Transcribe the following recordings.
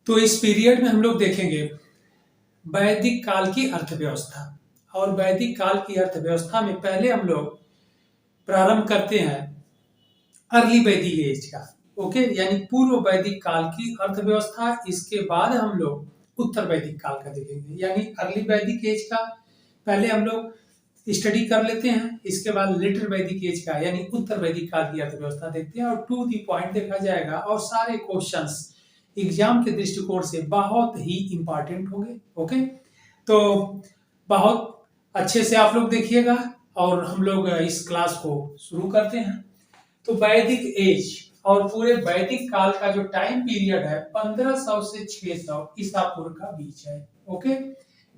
तो इस पीरियड में हम लोग देखेंगे वैदिक काल की अर्थव्यवस्था। और वैदिक काल की अर्थव्यवस्था में पहले हम लोग प्रारंभ करते हैं अर्ली वैदिक एज का। ओके, यानी पूर्व वैदिक काल की अर्थव्यवस्था। इसके बाद हम लोग उत्तर वैदिक काल का देखेंगे, यानी अर्ली वैदिक एज का पहले हम लोग स्टडी कर लेते हैं। इसके बाद लेटर वैदिक एज का यानी उत्तर वैदिक काल की अर्थव्यवस्था देखते हैं और टू दी पॉइंट देखा जाएगा। और सारे क्वेश्चंस एग्जाम के दृष्टिकोण से बहुत ही इंपॉर्टेंट होंगे। ओके, तो बहुत अच्छे से आप लोग देखिएगा और हम लोग इस क्लास को शुरू करते हैं। तो वैदिक एज और पूरे वैदिक काल का जो टाइम पीरियड है 1500 से 600 ईसा पूर्व का बीच है। ओके,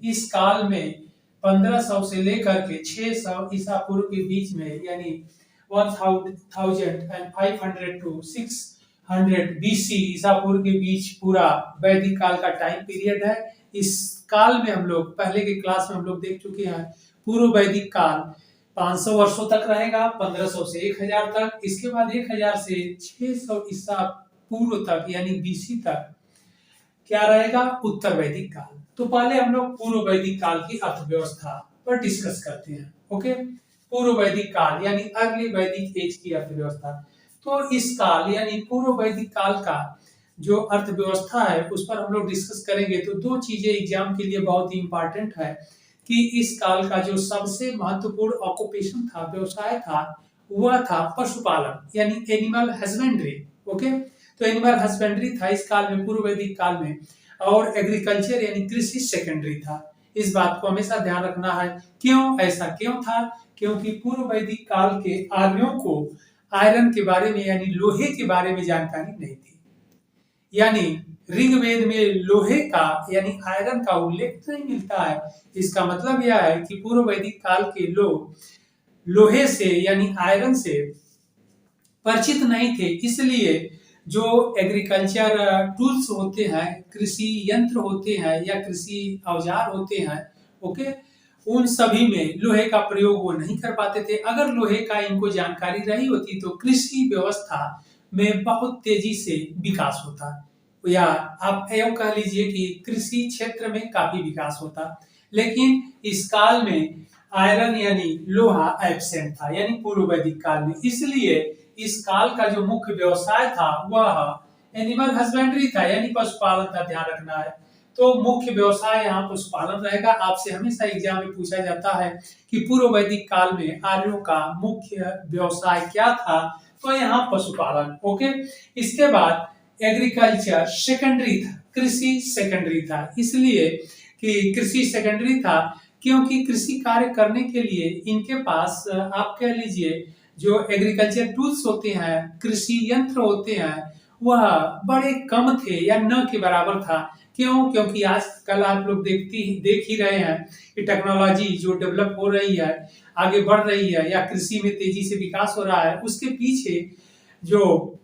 इस काल में 1500 से लेकर के 600 ईसा पूर्व के बीच में यानी 1500 टू 600 बीसी ईसा पूर्व के बीच पूरा वैदिक काल का टाइम पीरियड है। इस काल में हम लोग पहले की क्लास में हम लोग देख चुके हैं पूर्व वैदिक काल 500 वर्षों तक रहेगा, 1500 से 1000 तक। इसके बाद 1000 से 600 ईसा पूर्व तक यानी बीसी तक क्या रहेगा, उत्तर वैदिक काल। तो पहले हम लोग पूर्व वैदिक काल की अर्थव्यवस्था पर डिस्कस करते हैं। ओके, पूर्व वैदिक काल यानी अर्ली वैदिक एज की अर्थव्यवस्था। तो इस काल यानी पूर्व वैदिक काल का जो अर्थव्यवस्था है उस पर हम लोग डिस्कस करेंगे। तो दो चीजें एग्जाम के लिए बहुत ही इंपॉर्टेंट है कि इस काल का जो सबसे महत्वपूर्ण ऑक्यूपेशन था, व्यवसाय था, वह था पशुपालन यानी एनिमल हस्बेंड्री। ओके, तो एनिमल हस्बेंड्री था इस काल में, पूर्व वैदिक काल में। और एग्रीकल्चर यानी कृषि सेकेंडरी था। इस बात को हमेशा ध्यान रखना है। क्यों ऐसा क्यों था? क्योंकि पूर्व वैदिक काल के आर्यों को आयरन के बारे में यानी लोहे के बारे में जानकारी नहीं थी। यानी ऋग्वेद में लोहे का यानी आयरन का उल्लेख नहीं मिलता है। इसका मतलब यह है कि पूर्व वैदिक काल के लोग लोहे से यानी आयरन से परिचित नहीं थे। इसलिए जो एग्रीकल्चर टूल्स होते हैं, कृषि यंत्र होते हैं या कृषि औजार होते हैं, ओके, उन सभी में लोहे का प्रयोग वो नहीं कर पाते थे। अगर लोहे का इनको जानकारी रही होती तो कृषि व्यवस्था में बहुत तेजी से विकास होता, या आप यूं कह लीजिए कि कृषि क्षेत्र में काफी विकास होता। लेकिन इस काल में आयरन यानी लोहा एब्सेंट था, यानी पूर्व वैदिक काल में। इसलिए इस काल का जो मुख्य व्यवसाय था वह एनिमल हस्बेंड्री था, यानी पशुपालन का ध्यान रखना है। तो मुख्य व्यवसाय यहाँ पशुपालन रहेगा। आपसे हमेशा एग्जाम में पूछा जाता है कि पूर्व वैदिक काल में आर्यों का मुख्य व्यवसाय क्या था, तो यहाँ पशुपालन। ओके, इसके बाद एग्रीकल्चर सेकेंडरी था, कृषि सेकेंडरी था। इसलिए कि कृषि सेकेंडरी था क्योंकि कृषि कार्य करने के लिए इनके पास आप कह लीजिए जो एग्रीकल्चर टूल्स होते हैं, कृषि यंत्र होते हैं, वह बड़े कम थे या न के बराबर था। क्यों? क्योंकि आजकल आप लोग देख ही रहे हैं कि टेक्नोलॉजी जो डेवलप हो रही है, आगे बढ़ रही है, या कृषि में तेजी से विकास हो रहा है, उसके पीछे जो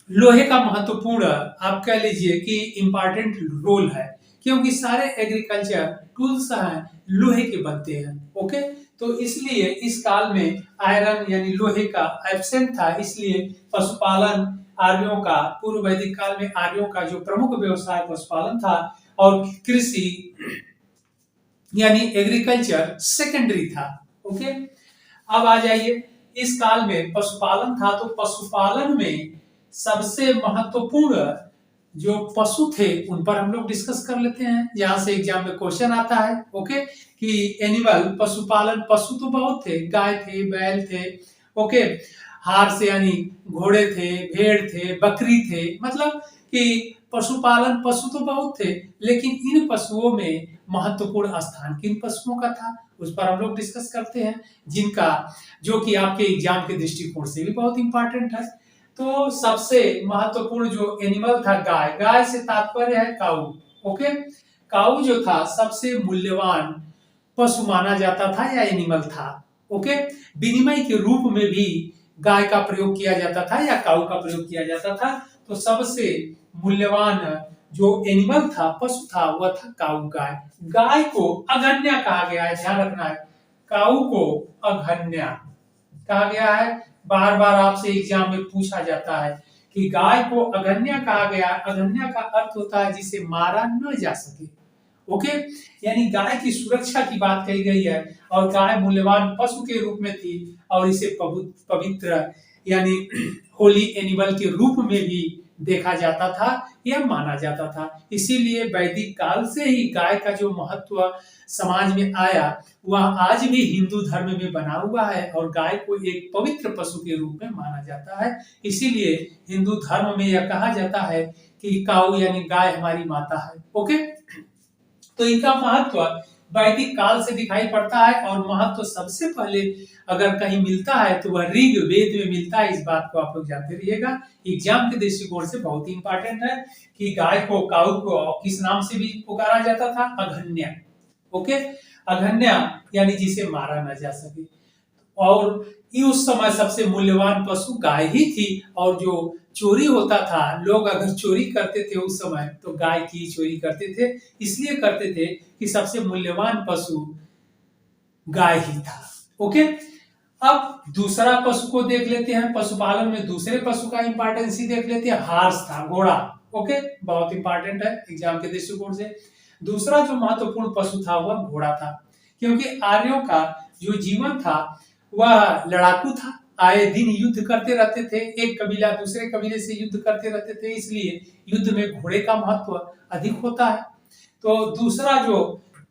लोहे का महत्वपूर्ण आप कह लीजिए कि इम्पोर्टेंट रोल है। क्योंकि सारे एग्रीकल्चर टूल्स हैं लोहे के बनते हैं। ओके, तो इसलिए इस काल में आयरन यानी लोहे का एब्सेंट था। इसलिए पशुपालन आर्यों का, पूर्व वैदिक काल में आर्यों का जो प्रमुख व्यवसाय पशुपालन था और कृषि यानी एग्रीकल्चर सेकेंडरी था। ओके, अब आ जाइए, इस काल में पशुपालन था। तो पशुपालन में सबसे महत्वपूर्ण जो पशु थे उन पर हम लोग डिस्कस कर लेते हैं। यहाँ से एग्जाम में क्वेश्चन आता है। ओके, कि एनिमल पशुपालन, पशु तो बहुत थे, गाय थे, बैल थे, ओके, हार से यानी घोड़े थे, भेड़ थे, बकरी थे, मतलब कि पशुपालन पशु तो बहुत थे। लेकिन इन पशुओं में महत्वपूर्ण स्थान किन पशुओं का था उस पर हम लोग डिस्कस करते हैं, जिनका जो कि आपके एग्जाम के दृष्टिकोण से भी बहुत इंपॉर्टेंट है। तो सबसे महत्वपूर्ण जो एनिमल था गाय, गाय से तात्पर्य है काऊ। ओके, काऊ जो था सबसे मूल्यवान पशु माना जाता था या एनिमल था। ओके, विनिमय के रूप में भी गाय का प्रयोग किया जाता था या काऊ का प्रयोग किया जाता था। तो सबसे मूल्यवान जो एनिमल था, पशु था, वह था काऊ, गाय। गाय को अगन्या कहा गया है, ध्यान रखना है। काऊ को अगन्या कहा गया है। बार बार आपसे एग्जाम में पूछा जाता है कि गाय को अगन्या कहा गया। अगन्या का अर्थ होता है जिसे मारा न जा सके। ओके, यानी गाय की सुरक्षा की बात कही गई है और गाय मूल्यवान पशु के रूप में थी और इसे पवित्र यानी होली एनिमल के रूप में भी देखा जाता था या माना जाता था। इसीलिए वैदिक काल से ही गाय का जो महत्व समाज में आया वह आज भी हिंदू धर्म में बना हुआ है और गाय को एक पवित्र पशु के रूप में माना जाता है। इसीलिए हिंदू धर्म में यह कहा जाता है कि काऊ यानी गाय हमारी माता है। ओके, तो इनका महत्व वैदिक काल से दिखाई पड़ता है और महत्व सबसे पहले अगर कहीं मिलता है तो वह ऋग वेद में मिलता है। इस बात को आप लोग जानते रहिएगा, एग्जाम के दृष्टिकोण से बहुत ही इंपॉर्टेंट है कि गाय को काऊ को किस नाम से भी पुकारा जाता था, अघन्या। ओके, अघन्या यानी जिसे मारा न जा सके। और ये उस समय सबसे मूल्यवान पशु गाय ही थी और जो चोरी होता था, लोग अगर चोरी करते थे उस समय तो गाय की चोरी करते थे। इसलिए करते थे कि सबसे मूल्यवान पशु गाय ही था। ओके, अब दूसरा पशु को देख लेते हैं। पशुपालन में दूसरे पशु का इंपॉर्टेंस ही देख लेते हैं। हार्स था, घोड़ा। ओके, बहुत इंपॉर्टेंट है एग्जाम के दृष्टिकोण से। दूसरा जो महत्वपूर्ण पशु था वह घोड़ा था, क्योंकि आर्यों का जो जीवन था वह लड़ाकू था। आए दिन युद्ध करते रहते थे, एक कबीला दूसरे कबीले से युद्ध करते रहते थे, इसलिए युद्ध में घोड़े का महत्व अधिक होता है। तो दूसरा जो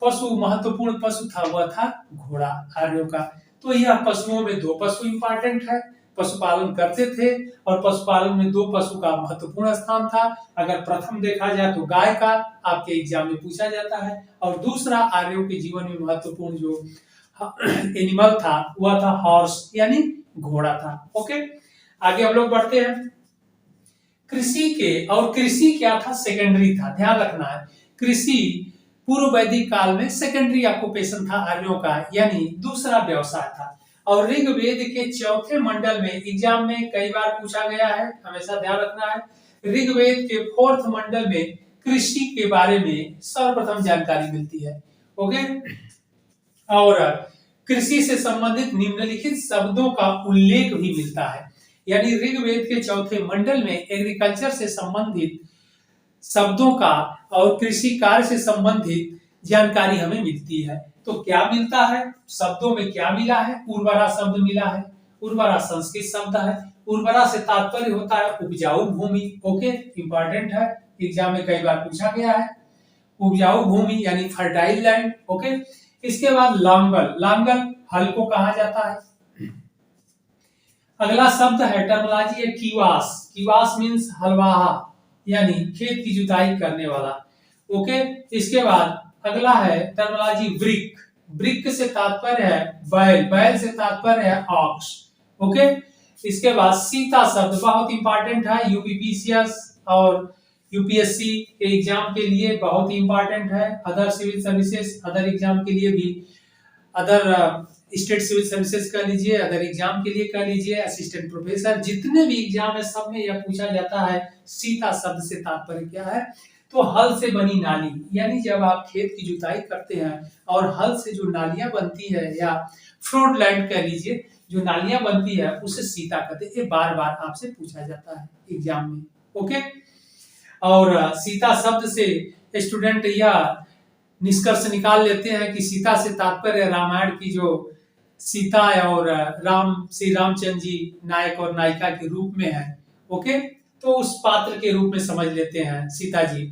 पशु महत्वपूर्ण पशु था वह था घोड़ा आर्यों का। तो यह पशुओं में दो पशु इंपॉर्टेंट है, पशुपालन करते थे और पशुपालन में दो पशु का महत्वपूर्ण स्थान था। अगर प्रथम देखा जाए तो गाय का आपके एग्जाम में पूछा जाता है और दूसरा आर्यों के जीवन में महत्वपूर्ण जो एनिमल था वह था हॉर्स यानी घोड़ा था। ओके, आगे हम लोग बढ़ते हैं। कृषि के, और कृषि क्या था, सेकेंडरी था। ध्यान रखना है, कृषि पूर्व वैदिक काल में सेकेंडरी ऑक्युपेशन था आर्यों का, यानी दूसरा व्यवसाय था। और ऋग्वेद के चौथे मंडल में एग्जाम में कई बार पूछा गया है, हमेशा ध्यान रखना है। ऋग्वेद के फोर्थ मंडल में कृषि के बारे में सर्वप्रथम जानकारी मिलती है। ओके, और कृषि से संबंधित निम्नलिखित शब्दों का उल्लेख भी मिलता है। यानी ऋग्वेद के चौथे मंडल में एग्रीकल्चर से संबंधित शब्दों का और कृषि कार्य से संबंधित जानकारी हमें मिलती है। तो क्या मिलता है, शब्दों में क्या मिला है, उर्वरा शब्द मिला है। उर्वरा संस्कृत शब्द है। उर्वरा से तात्पर्य होता है उपजाऊ भूमि। ओके, इंपॉर्टेंट है, एग्जाम में कई बार पूछा गया है। उपजाऊ भूमि यानी फर्टाइल लैंड। ओके, इसके बाद लांगल, लांगल हल को कहा जाता है। अगला शब्द है टर्मिनोलॉजी है कीवास। कीवास मींस हलवाहा यानी खेत की जुताई करने वाला। ओके, इसके बाद अगला है टर्मिनोलॉजी वृक। वृक से तात्पर्य है बैल, बैल से तात्पर्य है ऑक्स। ओके, इसके बाद सीता शब्द बहुत इंपॉर्टेंट है, यूपीपीसीएस और यूपीएससी के एग्जाम के लिए बहुत ही इंपॉर्टेंट है। Other civil services, other exam के लिए भी, अदर स्टेट सिविल सर्विसेज कर लीजिए, अदर एग्जाम के लिए कर लीजिए, असिस्टेंट प्रोफेसर, जितने भी एग्जाम है सब में यह पूछा जाता है सीता शब्द से तात्पर्य क्या है। तो हल से बनी नाली, यानी जब आप खेत की जुताई करते हैं और हल से जो नालियां बनती है या फ्लोड लैंड कह लीजिए, जो नालियां बनती है उसे सीता कहते हैं। ये बार बार आपसे पूछा जाता है एग्जाम में। ओके, और सीता शब्द से स्टूडेंट यह निष्कर्ष निकाल लेते हैं कि सीता से तात्पर्य रामायण की जो सीता और राम, श्री रामचंद्र जी नायक और नायिका के रूप में है। ओके, तो उस पात्र के रूप में समझ लेते हैं सीता जी।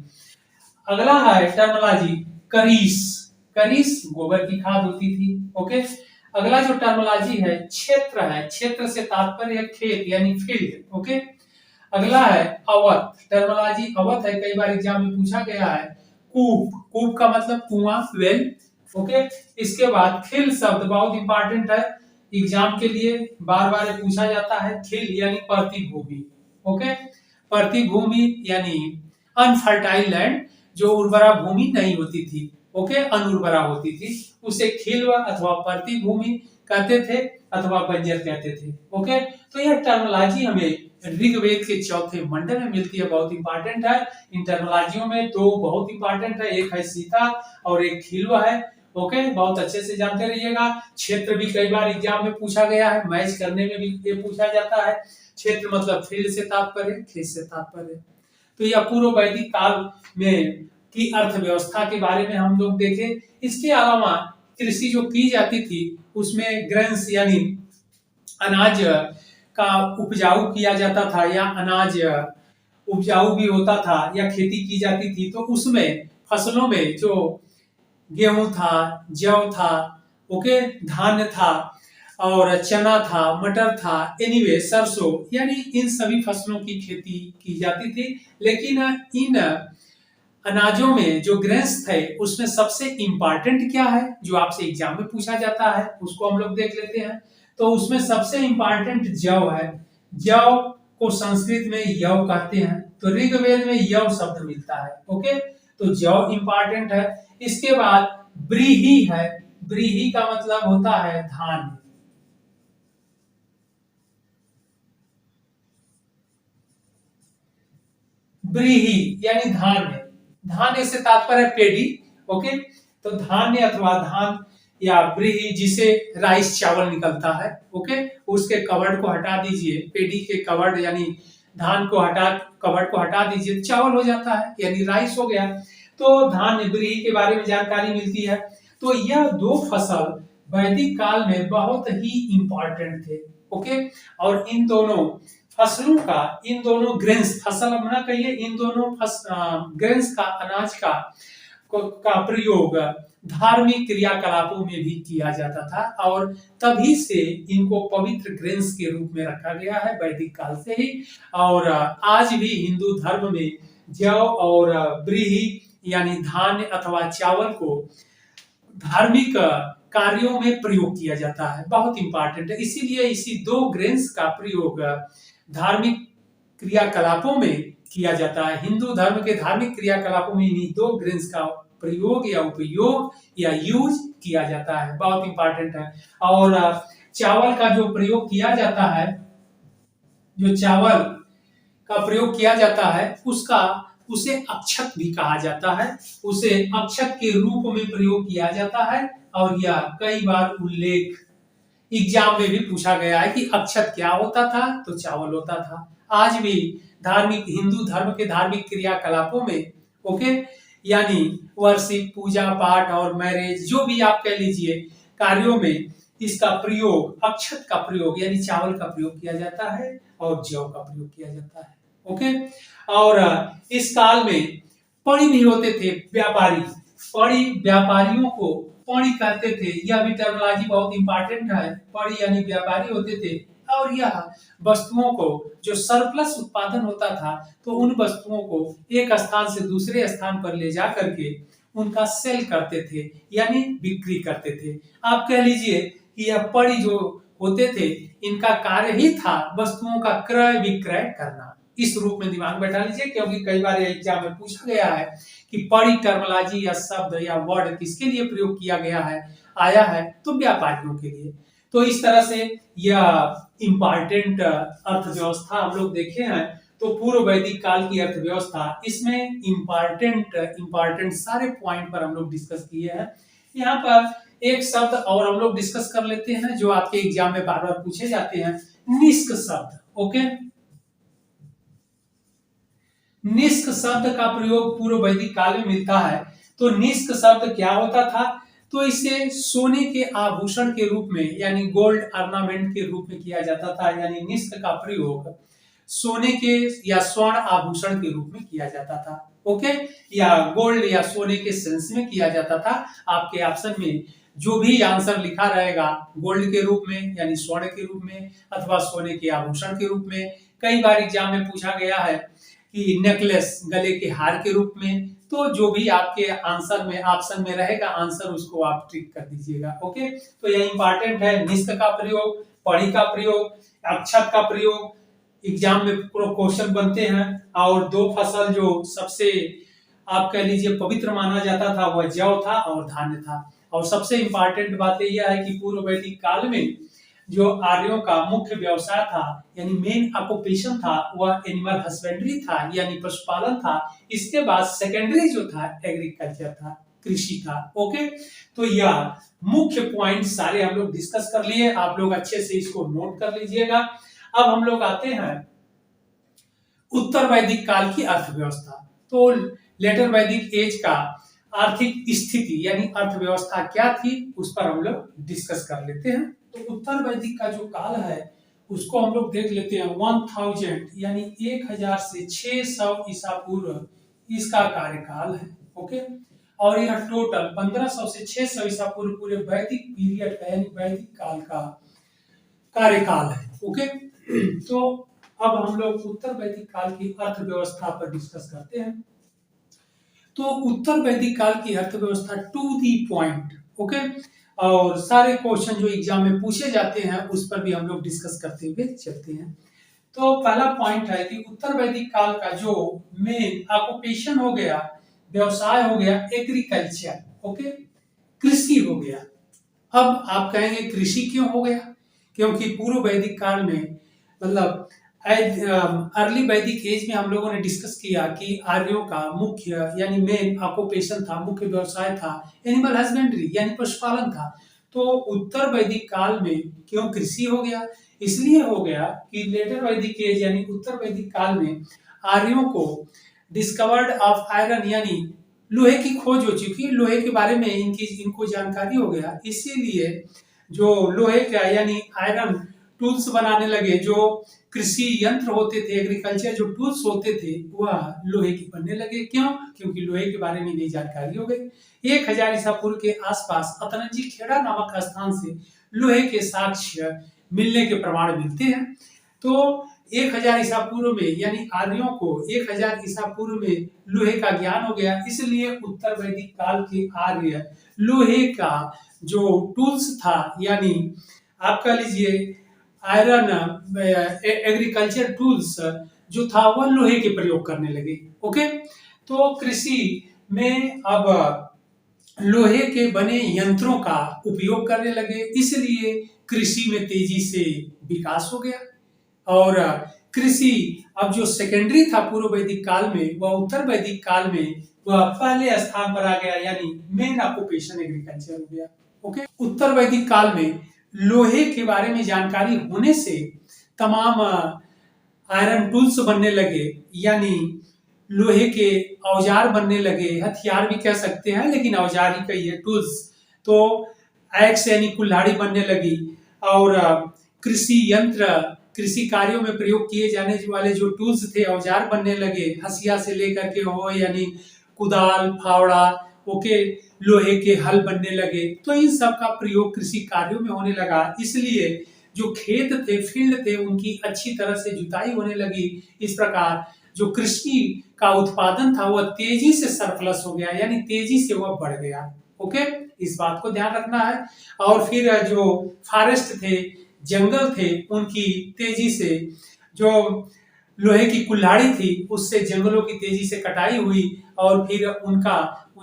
अगला है टर्मिनोलॉजी करीस। करीस गोबर की खाद होती थी। ओके, अगला जो टर्मिनोलॉजी है क्षेत्र है। क्षेत्र से तात्पर्य है खेत यानी फील्ड। ओके, अगला है अवत। टर्मिनोलॉजी अवत है, कई बार एग्जाम में पूछा गया है। कूप, कूप का मतलब कुआं, वेल। ओके, इसके बाद खिल शब्द बहुत इंपॉर्टेंट है एग्जाम के लिए, बार बार पूछा जाता है। खिल यानी प्रतिभूमि। ओके, प्रतिभूमि यानी अनफर्टाइल लैंड, जो उर्वरा भूमि नहीं होती थी। ओके, अनुर्वरा होती थी, उसे खिल अथवा प्रतिभूमि कहते थे अथवा बंजर कहते थे। ओके, तो यह टर्मिनोलॉजी हमें ऋग्वेद के चौथे मंडल में मिलती है, बहुत इंपॉर्टेंट है। इन टर्मिनोलॉजियों में दो बहुत इंपॉर्टेंट है, एक है सीता और एक खिलवा है। ओके, बहुत अच्छे से जानते रहिएगा। क्षेत्र भी कई बार एग्जाम में पूछा गया है, मैच करने में भी ये पूछा जाता है। क्षेत्र मतलब फील्ड से तात्पर्य, खेत से तात्पर्य। तो यह पूर्व वैदिक काल में की अर्थव्यवस्था के बारे में हम लोग देखें। इसके अलावा कृषि जो की जाती थी उसमें ग्रेन्स यानी अनाज का उपजाऊ किया जाता था, या अनाज उपजाऊ भी होता था या खेती की जाती थी, तो उसमें फसलों में जो गेहूं था, जौ था, ओके, धान था और चना था, मटर था, एनीवे सरसों, यानी इन सभी फसलों की खेती की जाती थी। लेकिन इन अनाजों में जो ग्रेन्स थे उसमें सबसे इंपॉर्टेंट क्या है जो आपसे एग्जाम में पूछा जाता है, उसको हम लोग देख लेते हैं। तो उसमें सबसे इंपॉर्टेंट जौ है। जौ को संस्कृत में यव कहते हैं, तो ऋग्वेद में यव शब्द मिलता है। ओके, तो जौ इंपॉर्टेंट है। इसके बाद व्रीहि है। व्रीहि का मतलब होता है धान। व्रीहि यानी धान। धान से तात्पर्य पेड़ी। ओके, तो धान्य अथवा धान या व्रीहि जिसे राइस चावल निकलता है। ओके, उसके कवड़ को हटा दीजिए, पेड़ी के कवड़ यानी धान को हटा, कवड़ को हटा दीजिए, चावल हो जाता है यानी राइस हो गया। तो धान व्रीहि के बारे में जानकारी मिलती है। तो यह दो फसल वैदिक काल में बहुत ही इंपॉर्टेंट थे। ओके, और इन दोनों फसलों का, इन दोनों ग्रेन्स, फसल अब ना कहिए, इन दोनों ग्रेन्स का, अनाज का प्रयोग धार्मिक क्रियाकलापों में भी किया जाता था, और तभी से इनको पवित्र ग्रेन्स के रूप में रखा गया है वैदिक काल से ही। और आज भी हिंदू धर्म में जौ और व्रीहि यानी धान अथवा चावल को धार्मिक कार्यों में प्रयोग किया जाता है, बहुत इंपॉर्टेंट है। इसीलिए इसी दो ग्रेन्स का प्रयोग धार्मिक क्रियाकलापों में किया जाता है। हिंदू धर्म के धार्मिक क्रियाकलापों में इन्हीं दो ग्रेन्स का प्रयोग या उपयोग या यूज किया जाता है, बहुत इंपॉर्टेंट है। और चावल का जो प्रयोग किया जाता है, जो चावल का प्रयोग किया जाता है उसे अक्षत भी कहा जाता है, उसे अक्षत के रूप में प्रयोग किया जाता है। और यह कई बार उल्लेख एग्जाम में भी पूछा गया है कि अक्षत क्या होता था, तो चावल होता था। आज भी धार्मिक, हिंदू धर्म के धार्मिक क्रियाकलापों में, ओके, यानी वर्शिप, पूजा पाठ और मैरिज, जो भी आप कह लीजिए कार्यों में इसका प्रयोग, अक्षत का प्रयोग यानी चावल का प्रयोग किया जाता है और जौ का प्रयोग किया जाता है। ओके, और इस काल में पणी भी होते थे, व्यापारी। पणी व्यापारियों को पणी कहते थे, यह भी टर्मिनोलॉजी बहुत इंपॉर्टेंट है। पणी यानी व्यापारी होते थे, और यह वस्तुओं को, जो सरप्लस उत्पादन होता था, तो उन वस्तुओं को एक स्थान से दूसरे स्थान पर ले जा करके उनका सेल करते थे यानी बिक्री करते थे। आप कह लीजिए कि यह पणी जो होते थे, इनका कार्य ही था वस्तुओं का क्रय विक्रय करना। इस रूप में दिमाग बैठा लीजिए, क्योंकि कई बार एग्जाम में पूछा गया है कि पणी टर्मिनोलॉजी या शब्द या वर्ड किसके लिए प्रयोग किया गया है, आया है, तो व्यापारियों के लिए। तो इस तरह से यह इंपॉर्टेंट अर्थव्यवस्था हम लोग देखे हैं। तो पूर्व वैदिक काल की अर्थव्यवस्था, इसमें इंपॉर्टेंट सारे पॉइंट पर हम लोग डिस्कस किए हैं। यहाँ पर एक शब्द और हम लोग डिस्कस कर लेते हैं जो आपके एग्जाम में बार बार पूछे जाते हैं, निष्क शब्द। ओके, निष्क शब्द का प्रयोग पूर्व वैदिक काल में मिलता है। तो निष्क शब्द क्या होता था, तो इसे सोने के आभूषण के रूप में यानी गोल्ड ऑर्नामेंट के रूप में किया जाता था, यानी निष्क का प्रयोग सोने के या स्वर्ण आभूषण के रूप में किया जाता था। ओके, या गोल्ड या सोने के सेंस में किया जाता था। आपके ऑप्शन में जो भी आंसर लिखा रहेगा, गोल्ड के रूप में यानी स्वर्ण के रूप में अथवा सोने के आभूषण के रूप में। कई बार एग्जाम में पूछा गया है कि नेकलेस, गले के हार के रूप में। तो जो भी आपके आंसर में ऑप्शन में रहेगा आंसर, उसको आप टिक कर दीजिएगा। ओके, तो यह इंपॉर्टेंट है। निष्क का प्रयोग, पड़ी का प्रयोग, अक्षत का प्रयोग एग्जाम में क्वेश्चन बनते हैं। और दो फसल जो सबसे आप कह लीजिए पवित्र माना जाता था वह जौ था और धान्य था। और सबसे इंपॉर्टेंट बात यह है कि पूर्व वैदिक काल में जो आर्यों का मुख्य व्यवसाय था यानी मेन ऑक्यूपेशन था वह एनिमल हस्बेंड्री था यानी पशुपालन था। इसके बाद सेकेंडरी जो था एग्रीकल्चर था, कृषि था। ओके, तो यह मुख्य पॉइंट सारे हम लोग डिस्कस कर लिए। आप लोग अच्छे से इसको नोट कर लीजिएगा। अब हम लोग आते हैं उत्तर वैदिक काल की अर्थव्यवस्था। तो लेटर वैदिक एज का आर्थिक स्थिति यानी अर्थव्यवस्था क्या थी, उस पर हम लोग डिस्कस कर लेते हैं। तो उत्तर वैदिक का जो काल है उसको हम लोग देख लेते हैं 1000 यानी 1000 से 600 ईसा पूर्व इसका कार्यकाल है। ओके, और यह टोटल 1500 से 600 ईसा पूर्व पूरे वैदिक पीरियड का यानी वैदिक काल का कार्यकाल है। ओके, तो अब हम लोग उत्तर वैदिक काल की अर्थव्यवस्था पर डिस्कस करते हैं। तो उत्तर वैदिक काल की अर्थव्यवस्था टू दी पॉइंट। ओके, और सारे क्वेश्चन जो एग्जाम में पूछे जाते हैं उस पर भी हम लोग डिस्कस करते हुए चलते हैं। तो पहला पॉइंट है कि उत्तर वैदिक काल का जो मेन ऑक्यूपेशन हो गया, व्यवसाय हो गया एग्रीकल्चर। ओके, कृषि हो गया। अब आप कहेंगे कृषि क्यों हो गया? क्योंकि पूर्व वैदिक काल में मतलब अर्ली वैदिक एज में हम लोगों ने डिस्कस किया कि आर्यों का मुख्य यानी मेन ऑक्यूपेशन था, मुख्य व्यवसाय था एनिमल हस्बेंड्री यानी पशुपालन था। तो उत्तर वैदिक काल में क्यों कृषि हो गया? इसलिए हो गया कि लेटर वैदिक एज यानी उत्तर वैदिक काल में आर्यों को डिस्कवर्ड ऑफ आयरन यानी लोहे की खोज हो चुकी, लोहे के बारे में इनको जानकारी हो गया, इसीलिए जो लोहे का यानी आयरन टूल्स बनाने लगे। जो कृषि यंत्र होते थे, एग्रीकल्चर जो टूल्स होते थे वह लोहे के बनने लगे। क्यों? क्योंकि लोहे के बारे में नई जानकारी हो गई। 1000 ईसा पूर्व के आसपास अतनजी खेड़ा नामक स्थान से लोहे के साक्ष्य मिलने के प्रमाण मिलते हैं। तो 1000 ईसा पूर्व में यानी आर्यों को 1000 ईसा पूर्व में लोहे का ज्ञान हो गया, इसलिए उत्तर वैदिक काल के आर्य लोहे का जो टूल्स था यानी आप कह लीजिए आयरन एग्रीकल्चर टूल्स जो था वह लोहे के प्रयोग करने लगे। ओके, तो कृषि में अब लोहे के बने यंत्रों का उपयोग करने लगे, इसलिए कृषि में तेजी से विकास हो गया। और कृषि अब जो सेकेंडरी था पूर्व वैदिक काल में वह उत्तर वैदिक काल में वह पहले स्थान पर आ गया यानी मेन ऑक्यूपेशन एग्रीकल्चर हो गया। ओके, उत्तर वैदिक काल में लोहे के बारे में जानकारी होने से तमाम आयरन टूल्स बनने लगे यानी लोहे के औजार बनने लगे, हथियार भी कह सकते हैं लेकिन औजार ही कहिए, टूल्स। तो एक्स यानी कुल्हाड़ी बनने लगी और कृषि यंत्र, कृषि कार्यों में प्रयोग किए जाने वाले जो टूल्स थे औजार बनने लगे, हसिया से लेकर के हो यानी कुदाल, फावड़ा, ओके, लोहे के हल बनने लगे। तो इन सब का प्रयोग कृषि कार्यों में होने लगा, इसलिए जो खेत थे, फील्ड थे, उनकी अच्छी तरह से जुताई होने लगी। इस प्रकार जो कृषि का उत्पादन था वह तेजी से सरप्लस हो गया यानी तेजी से वह बढ़ गया। ओके, इस बात को ध्यान रखना है। और फिर जो फॉरेस्ट थे, जंगल थे, उनकी तेजी से जो लोहे की कुल्हाड़ी थी उससे जंगलों की तेजी से कटाई हुई और फिर उन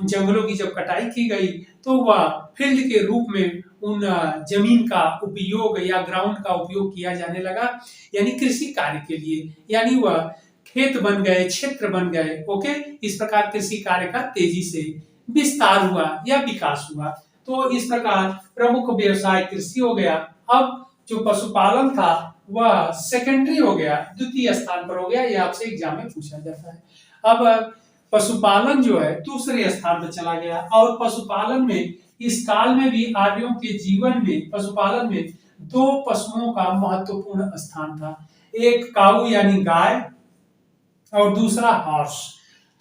जंगलों की जब कटाई की गई तो वह फील्ड के रूप में उन जमीन का उपयोग या ग्राउंड का उपयोग किया जाने लगा यानी कृषि कार्य के लिए, यानी वह खेत बन गए, क्षेत्र बन गए। ओके, इस प्रकार कृषि कार्य का तेजी से विस्तार हुआ या विकास हुआ। तो इस प्रकार प्रमुख व्यवसाय कृषि हो गया। अब जो पशुपालन था वह सेकेंडरी हो गया, द्वितीय स्थान पर हो गया, यह आपसे एग्जाम में पूछा जाता है। अब पशुपालन जो है दूसरे स्थान पर चला गया और पशुपालन में इस काल में भी आर्यों के जीवन में पशुपालन में दो पशुओं का महत्वपूर्ण स्थान था, एक काऊ यानी गाय और दूसरा हॉर्स।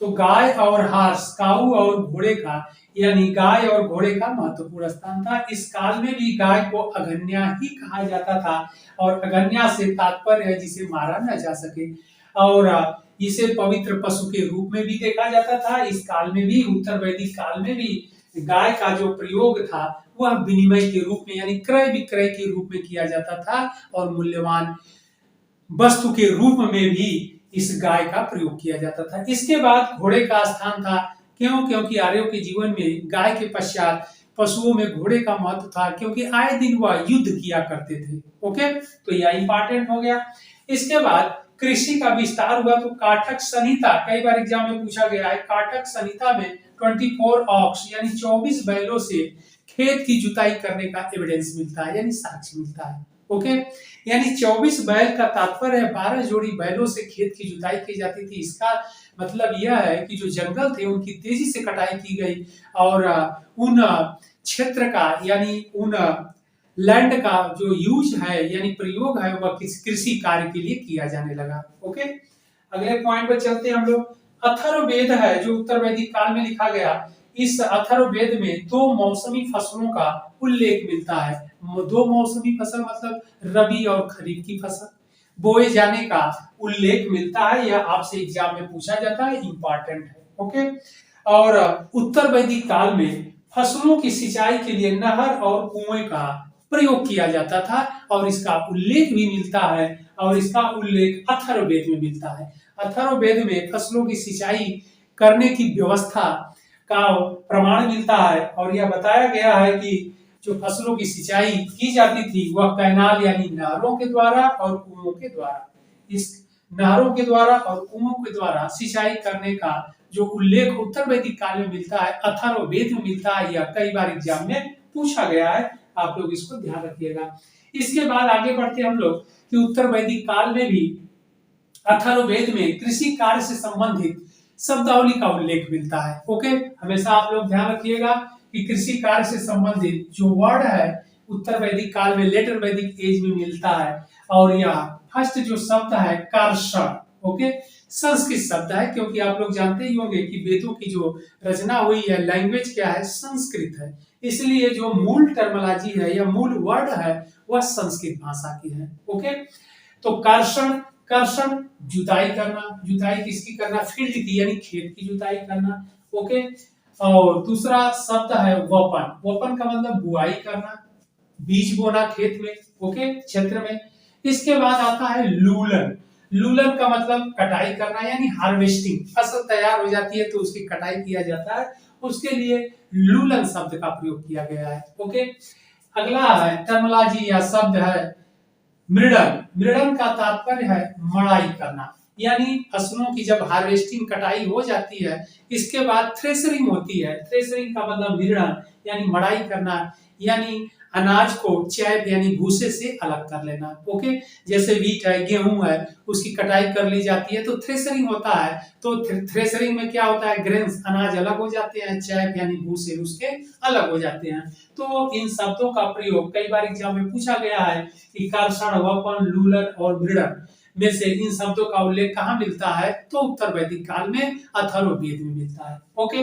तो गाय और हॉर्स, काऊ और घोड़े का यानी गाय और घोड़े का महत्वपूर्ण स्थान था। इस काल में भी गाय को अगन्या ही कहा जाता था और अगन्या से तात्पर्य है जिसे मारा न जा सके, और इसे पवित्र पशु के रूप में भी देखा जाता था। इस काल में भी, उत्तर वैदिक काल में भी गाय का जो प्रयोग था वह विनिमय के रूप में यानी क्रय विक्रय के रूप में किया जाता था और मूल्यवान वस्तु के रूप में भी इस गाय का प्रयोग किया जाता था। इसके बाद घोड़े का स्थान था। क्यों? क्योंकि आर्यों के जीवन में गाय के पश्चात पशुओं में घोड़े का महत्व था क्योंकि आए दिन वह युद्ध किया करते थे। ओके, तो यह इंपॉर्टेंट हो गया। इसके बाद कृषि का विस्तार हुआ तो काठक संहिता, कई बार एग्जाम में पूछा गया है, काठक संहिता में 24 ऑक्स यानी 24 बैलों से खेत की जुताई करने का एविडेंस मिलता है यानी साक्ष्य मिलता है। ओके, यानी 24 बैल का तात्पर्य है 12 जोड़ी बैलों से खेत की जुताई की जाती थी। इसका मतलब यह है कि जो जंगल थे उनकी तेजी से कटाई की गई और उन क्षेत्र का यानी उन लैंड का जो यूज है यानी प्रयोग है वह कृषि कार्य के लिए किया जाने लगा। ओके, अगले पॉइंट पर चलते हैं हम लोग। अथर्ववेद है जो उत्तर वैदिक काल में लिखा गया। इस अथर्ववेद में 2 मौसमी फसलों का उल्लेख मिलता है। 2 मौसमी फसल मतलब रबी और खरीफ की फसल बोए जाने का उल्लेख मिलता है। यह आपसे एग्जाम में पूछा जाता है, इंपॉर्टेंट है। ओके, और उत्तर वैदिक काल में फसलों की सिंचाई के लिए नहर और कुएं का प्रयोग किया जाता था और इसका उल्लेख भी मिलता है और इसका उल्लेख अथर्ववेद में मिलता है। अथर्ववेद में फसलों की सिंचाई करने की व्यवस्था का प्रमाण मिलता है और यह बताया गया है कि जो फसलों की सिंचाई की जाती थी वह कैनाल यानी नहरों के द्वारा और कुओं के द्वारा। इस नहरों के द्वारा और कुओं के द्वारा सिंचाई करने का जो उल्लेख उत्तर वैदिक काल में मिलता है, अथर्ववेद में मिलता है। यह कई बार एग्जाम में पूछा गया है, आप लोग इसको ध्यान रखिएगा। इसके बाद आगे बढ़ते हम लोग कि उत्तर वैदिक काल में भी अथर्ववेद में कृषि कार्य से संबंधित शब्दावली का उल्लेख मिलता है। ओके, हमेशा आप लोग ध्यान रखिएगा कि कृषि कार्य से संबंधित जो वर्ड है उत्तर वैदिक काल में लेटर वैदिक एज में मिलता है और यह फर्स्ट जो शब्द है कर्षण। ओके, संस्कृत शब्द है क्योंकि आप लोग जानते ही होंगे कि वेदों की जो रचना हुई है लैंग्वेज क्या है, संस्कृत है। इसलिए जो मूल टर्मिनोलॉजी है या मूल वर्ड है वह संस्कृत भाषा की है। ओके, तो कर्षण, कर्षण जुताई करना, जुताई किसकी करना, फील्ड की यानी खेत की जुताई करना। ओके, और दूसरा शब्द है वपन, वपन का मतलब बुआई करना, बीज बोना खेत में, ओके, क्षेत्र में। इसके बाद आता है लूलन, लूलन का मतलब कटाई करना यानी हार्वेस्टिंग, फसल तैयार हो जाती है तो उसकी कटाई किया जाता है, उसके लिए लूलन शब्द का प्रयोग किया गया है। ओके, अगला है टर्मिनोलॉजी या शब्द है मृडन, मृडन का तात्पर्य है मड़ाई करना, यानी फसलों की जब हार्वेस्टिंग कटाई हो जाती है इसके बाद थ्रेशरिंग होती है, थ्रेशरिंग का मतलब मृडन यानी मड़ाई करना, यानी अनाज को चैप यानी भूसे से अलग कर लेना। ओके, जैसे व्हीट है, गेहूं है, उसकी कटाई कर ली जाती है तो थ्रेशरिंग होता है। तो थ्रेशरिंग में क्या होता है, ग्रेन्स अनाज अलग हो जाते हैं, चैप यानी भूसे उसके अलग हो जाते हैं। तो इन शब्दों का प्रयोग कई बार एग्जाम में पूछा गया है कि कर्षण, वपन, लूलन और मृडन में से इन शब्दों का उल्लेख कहाँ मिलता है, तो उत्तर वैदिक काल में अथर्ववेद में मिलता है। ओके,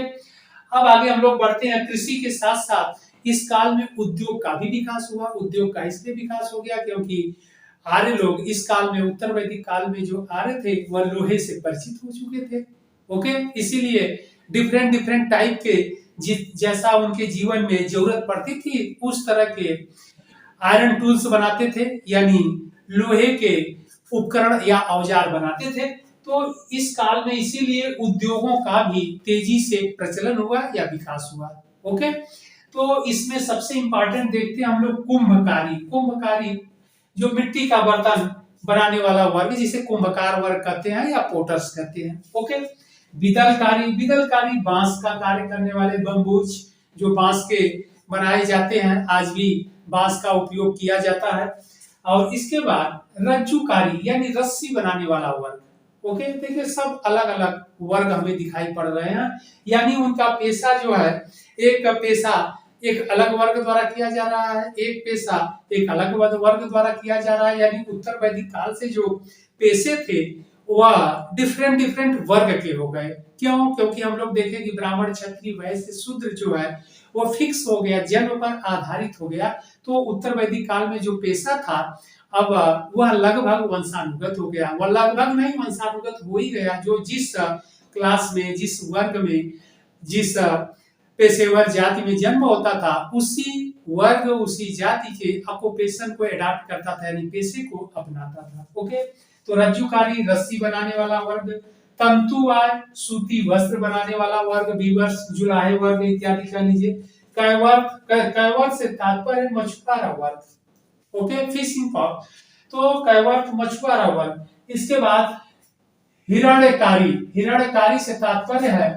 अब आगे हम लोग बढ़ते हैं। कृषि के साथ साथ इस काल में उद्योग का भी विकास हुआ। उद्योग का इसलिए विकास हो गया क्योंकि आर्य लोग इस काल में, उत्तर वैदिक काल में जो आर्य थे वह लोहे से परिचित हो चुके थे। ओके, इसीलिए डिफरेंट डिफरेंट टाइप के जैसा उनके जीवन में जरूरत पड़ती थी उस तरह के आयरन टूल्स बनाते थे, यानी लोहे के उपकरण या औजार बनाते थे। तो इस काल में इसीलिए उद्योगों का भी तेजी से प्रचलन हुआ या विकास हुआ। ओके, तो इसमें सबसे इंपॉर्टेंट देखते हैं हम लोग कुंभकारी। कुंभकारी जो मिट्टी का बर्तन बनाने वाला वर्ग जिसे कुंभकार वर्ग कहते हैं या पोटर्स कहते हैं। ओके, बिदलकारी, बिदलकारी बांस का कार्य करने वाले, बम्बूज जो बांस के बनाए जाते हैं, आज भी बांस का उपयोग किया जाता है। और इसके बाद रज्जुकारी यानी रस्सी बनाने वाला वर्ग। ओके, देखिए सब अलग अलग वर्ग हमें दिखाई पड़ रहे हैं, यानी उनका पेशा जो है, एक पेशा एक अलग वर्ग द्वारा किया जा रहा है, एक पेशा एक अलग वर्ग द्वारा किया जा रहा है। यानी उत्तर वैदिक काल से जो पेशे थे वह डिफरेंट डिफरेंट वर्ग के हो गए। क्यों? क्योंकि हम लोग देखें कि ब्राह्मण, क्षत्रिय, वैश्य, शूद्र जो है वो फिक्स हो गया, जन्म पर आधारित हो गया। तो उत्तर वैदिक काल में जो पेशा था अब वह लगभग वंशानुगत हो गया, वह लगभग नहीं वंशानुगत हो ही गया। जो जिस क्लास में, जिस वर्ग में, जिस पेशेवर जाति में जन्म होता था उसी वर्ग, उसी जाति के ऑक्युपेशन को एडॉप्ट करता था, यानी पेशे को अपनाता था। ओके, तो रज्जुकारी रस्सी बनाने वाला वर्ग, तंतुवाय सूती वस्त्र बनाने वाला वर्ग, वीवर्स जुलाहे वर्ग इत्यादि कह लीजिए। कैवर्त से तात्पर्य मछुआरा वर्ग। ओके, फिशिंग पॉप, तो कैवर्त मछुआरा वर्ग। इसके बाद हिरण्यकारी, हिरण्यकारी से तात्पर्य है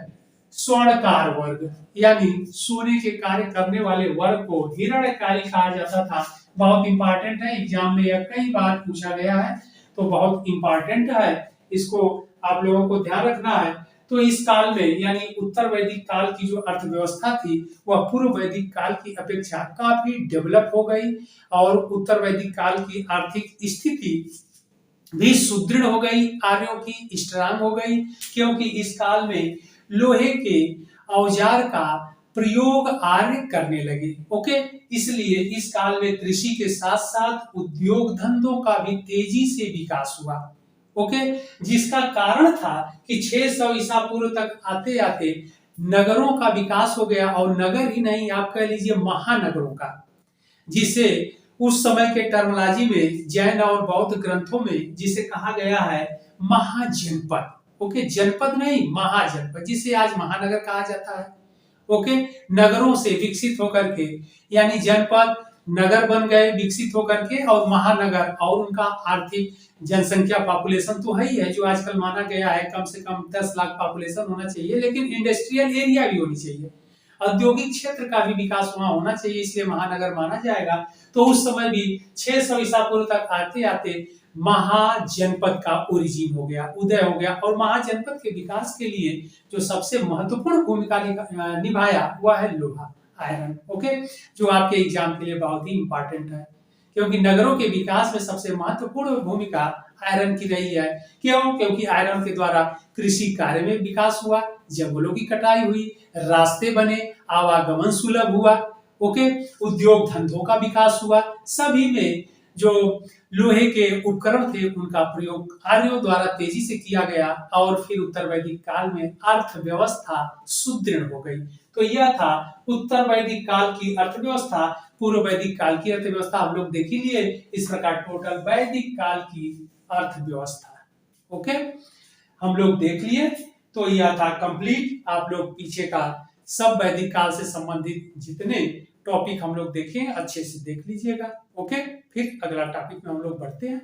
स्वर्णकार वर्ग, यानी सोने के कार्य करने वाले वर्ग को हिरण्यकारी कहा जाता था, बहुत इंपॉर्टेंट है, एग्जाम में यह कई बार पूछा गया है, तो बहुत इंपॉर्टेंट है, इसको आप लोगों को ध्यान रखना है। तो इस काल में यानी उत्तर वैदिक काल की जो अर्थव्यवस्था थी वह पूर्व वैदिक काल की अपेक्षा काफी डेवलप हो गई और उत्तर वैदिक काल की आर्थिक स्थिति भी सुदृढ़ हो गई, आर्यों की स्ट्रांग हो गई, क्योंकि इस काल में लोहे के औजार का प्रयोग आर्य करने लगे। ओके, इसलिए इस काल में कृषि के साथ साथ उद्योग धंधों का भी तेजी से विकास हुआ। ओके, जिसका कारण था कि 600 ईसा पूर्व तक आते आते नगरों का विकास हो गया, और नगर ही नहीं, आप कह लीजिए महानगरों का, जिसे उस समय के टर्मोलॉजी में जैन और बौद्ध ग्रंथों में जिसे कहा गया है महाजनपद। ओके, जनपद नहीं, महाजनपद, जिसे आज महानगर कहा जाता है। ओके, नगरों से विकसित होकर के, यानी जनपद नगर बन गए विकसित होकर के, और महानगर, और उनका आर्थिक जनसंख्या पॉपुलेशन तो है ही है, जो आजकल माना गया है कम से कम 10 लाख पॉपुलेशन होना चाहिए, लेकिन इंडस्ट्रियल एरिया भी होनी चाहिए, औद्योगिक क्षेत्र का भी विकास वहां होना चाहिए, इसलिए महानगर माना जाएगा। तो उस समय भी 600 ईसा पूर्व तक आते आते महाजनपद का ओरिजिन हो गया, उदय हो गया, और महाजनपद के विकास के लिए जो सबसे महत्वपूर्ण भूमिका निभाया वह है लोहा, आयरन। ओके, जो आपके एग्जाम के लिए बहुत ही इंपॉर्टेंट है, क्योंकि नगरों के विकास में सबसे महत्वपूर्ण भूमिका आयरन की रही है। क्यों? क्योंकि आयरन के द्वारा कृषि कार्य में विकास हुआ, जंगलों की कटाई हुई, रास्ते बने, आवागमन सुलभ हुआ। ओके, उद्योग धंधों का विकास हुआ, सभी में जो लोहे के उपकरण थे उनका प्रयोग आर्यों द्वारा तेजी से किया गया, और फिर उत्तर वैदिक काल में अर्थव्यवस्था सुदृढ़ हो गई। तो यह था उत्तर वैदिक काल की अर्थव्यवस्था, पूर्व वैदिक काल की अर्थव्यवस्था हम लोग देख ही लिए। इस प्रकार टोटल वैदिक काल की अर्थव्यवस्था, ओके, हम लोग देख लिए। तो यह था कंप्लीट, आप लोग पीछे का सब वैदिक काल से संबंधित जितने टॉपिक हम लोग देखें अच्छे से देख लीजिएगा। ओके, फिर अगला टॉपिक में हम लोग बढ़ते हैं।